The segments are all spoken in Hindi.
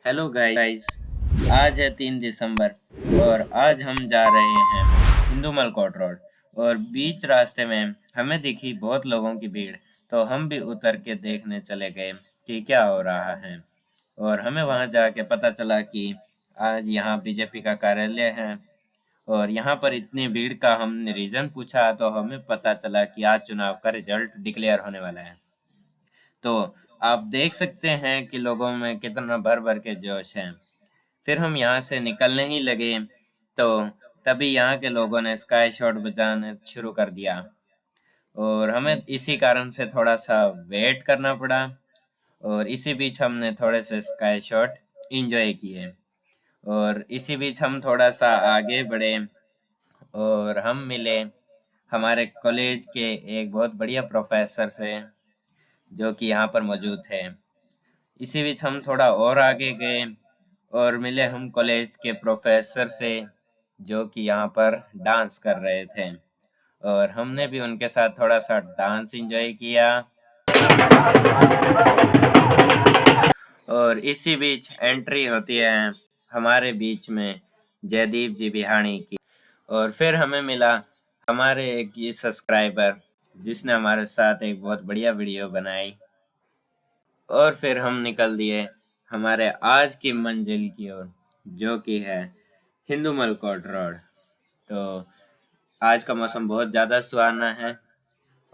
Hello guys. आज है 3 दिसंबर और आज हम जा रहे हैं हिंदू मलकोट रोड। और बीच रास्ते में हमें दिखी बहुत लोगों की भीड़, तो हम भी उतर के देखने चले गए कि क्या हो रहा है। और हमें वहां जाके पता चला कि आज यहाँ बीजेपी का कार्यालय है। और यहाँ पर इतनी भीड़ का हमने रीज़न पूछा तो हमें पता चला कि आज चुनाव का रिजल्ट डिक्लेयर होने वाला है। तो आप देख सकते हैं कि लोगों में कितना भर भर के जोश है। फिर हम यहाँ से निकलने ही लगे तो तभी यहाँ के लोगों ने स्काई शॉट बजाना शुरू कर दिया। और हमें इसी कारण से थोड़ा सा वेट करना पड़ा। और इसी बीच हमने थोड़े से स्काई शॉट इंजॉय किए। और इसी बीच हम थोड़ा सा आगे बढ़े और हम मिले हमारे कॉलेज के एक बहुत बढ़िया प्रोफेसर से, जो कि यहाँ पर मौजूद थे। इसी बीच हम थोड़ा और आगे गए और मिले हम कॉलेज के प्रोफेसर से, जो कि यहाँ पर डांस कर रहे थे। और हमने भी उनके साथ थोड़ा सा डांस एंजॉय किया। और इसी बीच एंट्री होती है हमारे बीच में जयदीप जी बिहानी की। और फिर हमें मिला हमारे एक ये सब्सक्राइबर, जिसने हमारे साथ एक बहुत बढ़िया वीडियो बनाई। और फिर हम निकल दिए हमारे आज की मंजिल की ओर, जो कि है हिंदू मलकोट रोड। तो आज का मौसम बहुत ज़्यादा सुहाना है।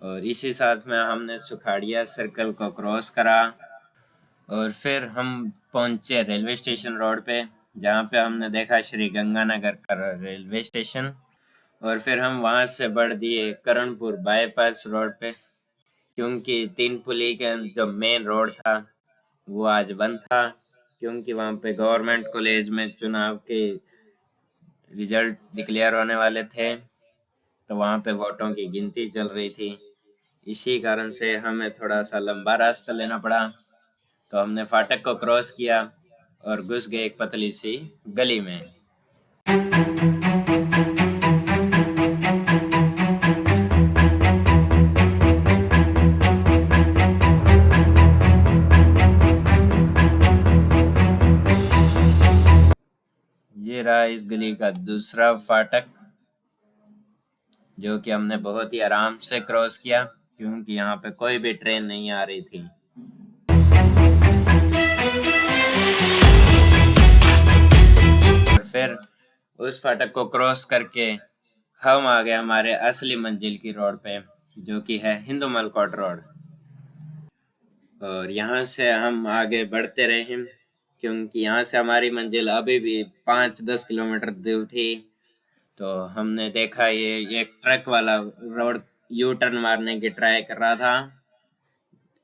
और इसी साथ में हमने सुखाड़िया सर्कल को क्रॉस करा और फिर हम पहुंचे रेलवे स्टेशन रोड पे, जहाँ पे हमने देखा श्री गंगानगर का रेलवे स्टेशन। और फिर हम वहाँ से बढ़ दिए करणपुर बाईपास रोड पे, क्योंकि तीन पुली के जो मेन रोड था वो आज बंद था, क्योंकि वहाँ पे गवर्नमेंट कॉलेज में चुनाव के रिजल्ट डिक्लेयर होने वाले थे। तो वहाँ पे वोटों की गिनती चल रही थी। इसी कारण से हमें थोड़ा सा लंबा रास्ता लेना पड़ा। तो हमने फाटक को क्रॉस किया और घुस गए एक पतली सी गली में। ये रहा इस गली का दूसरा फाटक, जो कि हमने बहुत ही आराम से क्रॉस किया, क्योंकि यहाँ पे कोई भी ट्रेन नहीं आ रही थी। और फिर उस फाटक को क्रॉस करके हम आ गए हमारे असली मंजिल की रोड पे, जो कि है हिंदू मलकोट रोड। और यहाँ से हम आगे बढ़ते रहे, क्योंकि यहाँ से हमारी मंजिल अभी भी 5-10 किलोमीटर दूर थी। तो हमने देखा ये एक ट्रक वाला रोड यू टर्न मारने की ट्राई कर रहा था।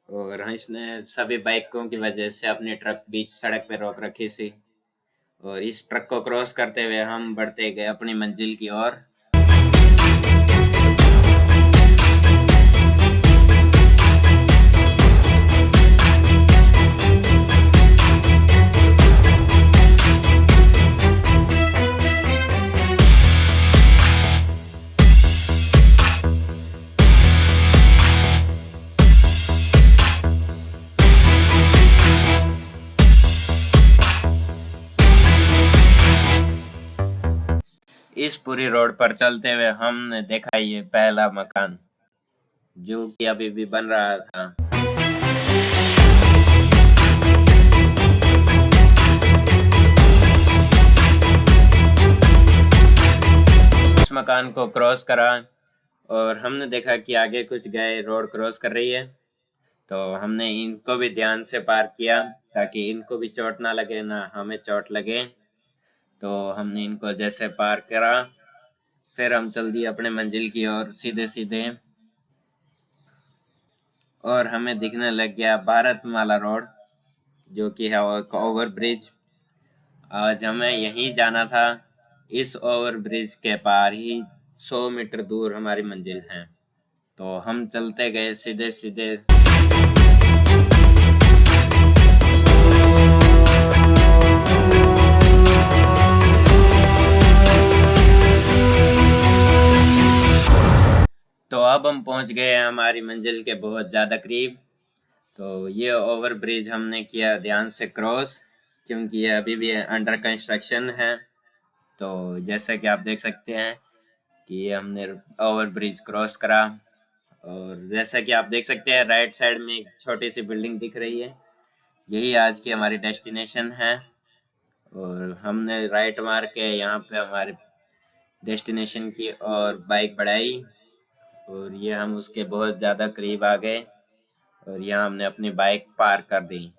और इसने सभी बाइकों की वजह से अपनी ट्रक बीच सड़क पे रोक रखी थी। और इस ट्रक को क्रॉस करते हुए हम बढ़ते गए अपनी मंजिल की ओर। इस पूरी रोड पर चलते हुए हमने देखा ये पहला मकान, जो कि अभी भी बन रहा था। इस मकान को क्रॉस करा और हमने देखा कि आगे कुछ गाय रोड क्रॉस कर रही है। तो हमने इनको भी ध्यान से पार किया, ताकि इनको भी चोट ना लगे ना हमें चोट लगे। तो हमने इनको जैसे पार करा, फिर हम चल दिए अपने मंजिल की ओर सीधे सीधे। और हमें दिखने लग गया भारतमाला रोड, जो कि है ओवर ब्रिज। आज हमें यहीं जाना था। इस ओवर ब्रिज के पार ही 100 मीटर दूर हमारी मंजिल है। तो हम चलते गए सीधे सीधे। तो अब हम पहुंच गए हैं हमारी मंजिल के बहुत ज़्यादा करीब। तो ये ओवर ब्रिज हमने किया ध्यान से क्रॉस। क्योंकि ये अभी भी अंडर कंस्ट्रक्शन है। तो जैसा कि आप देख सकते हैं कि ये हमने ओवर ब्रिज क्रॉस करा, और जैसा कि आप देख सकते हैं राइट साइड में एक छोटी सी बिल्डिंग दिख रही है। यही आज की हमारी डेस्टिनेशन है, और हमने राइट मार के यहाँ पे हमारे डेस्टिनेशन की और बाइक बढ़ाई, और ये हम उसके बहुत ज़्यादा करीब आ गए, और यहाँ हमने अपनी बाइक पार्क कर दी।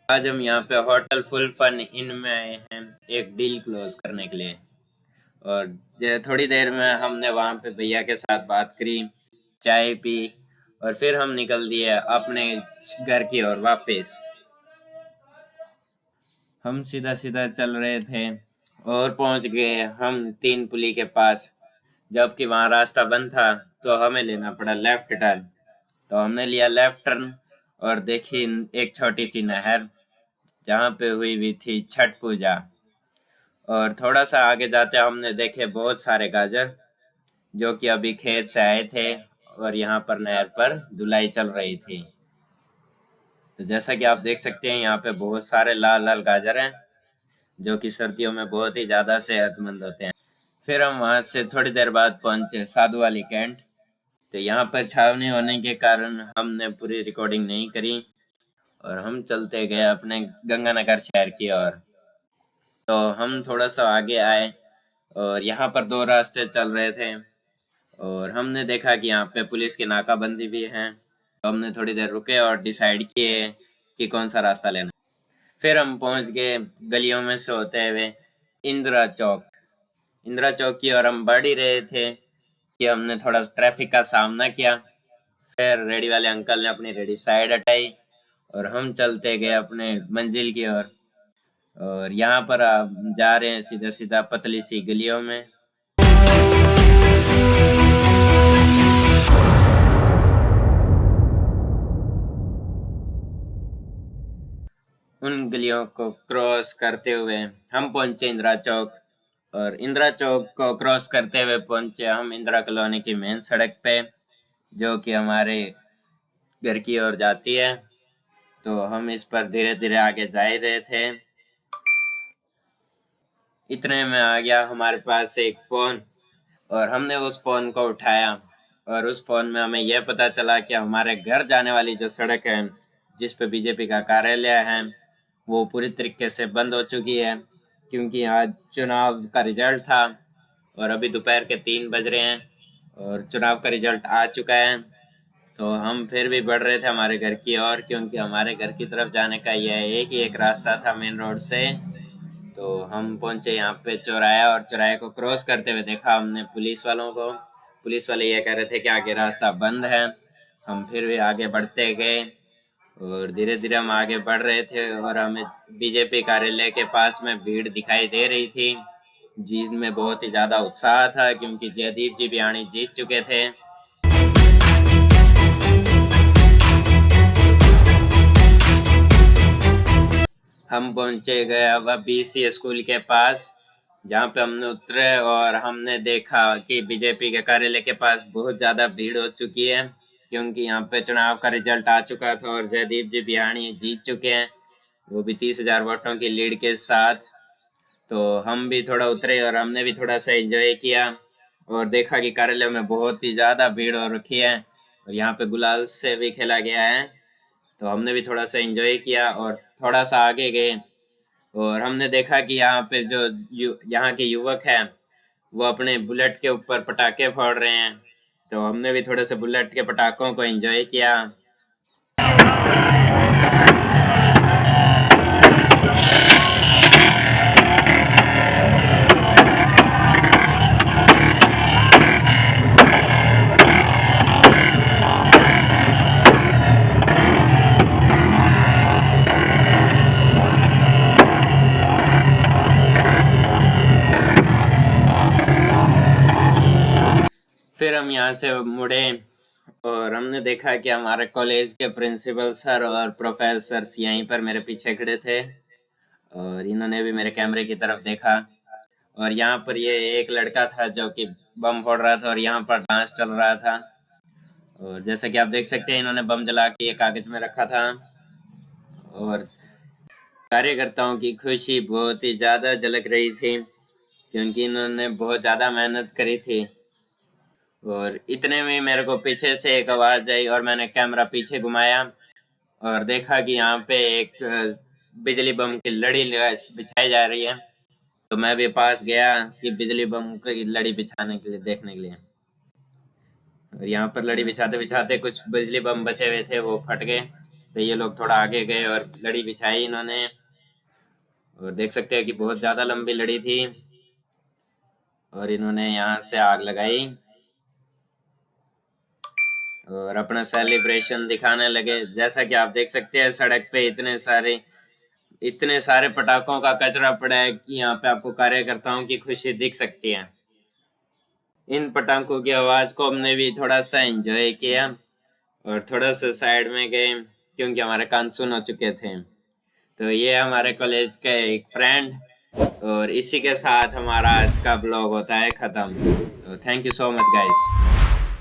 आज हम यहाँ पे होटल फुल फन इन में आए हैं एक डील क्लोज करने के लिए, और थोड़ी देर में हमने वहाँ पे भैया के साथ बात करी, चाय पी, और फिर हम निकल दिए अपने घर की ओर वापस। हम सीधा सीधा चल रहे थे और पहुंच गए हम तीन पुली के पास, जबकि वहाँ रास्ता बंद था तो हमें लेना पड़ा लेफ्ट टर्न। तो हमने लिया लेफ्ट टर्न और देखी एक छोटी सी नहर जहाँ पे हुई हुई थी छठ पूजा, और थोड़ा सा आगे जाते हमने देखे बहुत सारे गाजर जो कि अभी खेत से आए थे, और यहाँ पर नहर पर धुलाई चल रही थी। तो जैसा कि आप देख सकते हैं यहाँ पे बहुत सारे लाल लाल गाजर हैं जो कि सर्दियों में बहुत ही ज़्यादा सेहतमंद होते हैं। फिर हम वहाँ से थोड़ी देर बाद पहुँचे साधु वाली कैंट। तो यहाँ पर छावनी होने के कारण हमने पूरी रिकॉर्डिंग नहीं करी, और हम चलते गए अपने गंगानगर शहर की ओर। तो हम थोड़ा सा आगे आए और यहाँ पर दो रास्ते चल रहे थे, और हमने देखा कि यहाँ पे पुलिस की नाकाबंदी भी है। तो हमने थोड़ी देर रुके और डिसाइड किए कि कौन सा रास्ता लेना। फिर हम पहुँच गए गलियों में से होते हुए इंदिरा चौक। इंदिरा चौक की ओर हम बढ़ ही रहे थे कि हमने थोड़ा ट्रैफिक का सामना किया। फिर रेडी वाले अंकल ने अपनी रेडी साइड हटाई और हम चलते गए अपने मंजिल की ओर। और यहाँ पर आप जा रहे हैं सीधा सीधा पतली सी गलियों में। उन गलियों को क्रॉस करते हुए हम पहुंचे इंदिरा चौक, और इंदिरा चौक को क्रॉस करते हुए पहुंचे हम इंदिरा कॉलोनी की मेन सड़क पे जो कि हमारे घर की ओर जाती है। तो हम इस पर धीरे धीरे आगे जा ही रहे थे, इतने में आ गया हमारे पास एक फ़ोन, और हमने उस फ़ोन को उठाया, और उस फ़ोन में हमें यह पता चला कि हमारे घर जाने वाली जो सड़क है जिस पे बीजेपी का कार्यालय है वो पूरी तरीके से बंद हो चुकी है, क्योंकि आज चुनाव का रिजल्ट था और अभी दोपहर के 3 बज रहे हैं और चुनाव का रिजल्ट आ चुका है। तो हम फिर भी बढ़ रहे थे हमारे घर की ओर, क्योंकि हमारे घर की तरफ जाने का यह एक ही एक रास्ता था मेन रोड से। तो हम पहुंचे यहाँ पे चौराया, और चौराहे को क्रॉस करते हुए देखा हमने पुलिस वालों को। पुलिस वाले ये कह रहे थे कि आगे रास्ता बंद है। हम फिर भी आगे बढ़ते गए, और धीरे धीरे हम आगे बढ़ रहे थे, और हमें बीजेपी कार्यालय के पास में भीड़ दिखाई दे रही थी जिसमें बहुत ही ज़्यादा उत्साह था, क्योंकि जयदीप जी बियाणी जीत चुके थे। हम पहुंचे गए अब बीसी स्कूल के पास, जहाँ पे हमने उतरे और हमने देखा कि बीजेपी के कार्यालय के पास बहुत ज़्यादा भीड़ हो चुकी है, क्योंकि यहाँ पे चुनाव का रिजल्ट आ चुका था और जयदीप जी बियाणी जीत चुके हैं, वो भी 30,000 वोटों की लीड के साथ। तो हम भी थोड़ा उतरे और हमने भी थोड़ा सा एंजॉय किया, और देखा कि कार्यालय में बहुत ही ज़्यादा भीड़ हो रखी है, और यहाँ पे गुलाल से भी खेला गया है। तो हमने भी थोड़ा सा एंजॉय किया और थोड़ा सा आगे गए, और हमने देखा कि यहाँ पे जो यहाँ के युवक हैं वो अपने बुलेट के ऊपर पटाखे फोड़ रहे हैं। तो हमने भी थोड़े से बुलेट के पटाखों को एंजॉय किया। फिर हम यहाँ से मुड़े और हमने देखा कि हमारे कॉलेज के प्रिंसिपल सर और प्रोफेसर्स यहीं पर मेरे पीछे खड़े थे, और इन्होंने भी मेरे कैमरे की तरफ देखा। और यहाँ पर ये एक लड़का था जो कि बम फोड़ रहा था और यहाँ पर डांस चल रहा था, और जैसा कि आप देख सकते हैं इन्होंने बम जला के एक कागज में रखा था, और कार्यकर्ताओं की खुशी बहुत ही ज़्यादा झलक रही थी, क्योंकि इन्होंने बहुत ज़्यादा मेहनत करी थी। और इतने में मेरे को पीछे से एक आवाज़ आई और मैंने कैमरा पीछे घुमाया और देखा कि यहाँ पे एक बिजली बम की लड़ी बिछाई जा रही है। तो मैं भी पास गया कि बिजली बम की लड़ी बिछाने के लिए, देखने के लिए। और यहाँ पर लड़ी बिछाते बिछाते कुछ बिजली बम बचे हुए थे, वो फट गए। तो ये लोग थोड़ा आगे गए और लड़ी बिछाई इन्होंने, और देख सकते हैं कि बहुत ज़्यादा लंबी लड़ी थी। और इन्होंने यहाँ से आग लगाई और अपना सेलिब्रेशन दिखाने लगे। जैसा कि आप देख सकते हैं सड़क पे इतने सारे पटाखों का कचरा पड़ा है कि यहाँ पे आपको कार्यकर्ताओं की खुशी दिख सकती है। इन पटाखों की आवाज़ को हमने भी थोड़ा सा एंजॉय किया और थोड़ा सा साइड में गए, क्योंकि हमारे कान सुन हो चुके थे। तो ये हमारे कॉलेज का एक फ्रेंड, और इसी के साथ हमारा आज का ब्लॉग होता है ख़त्म। तो thank you so much guys.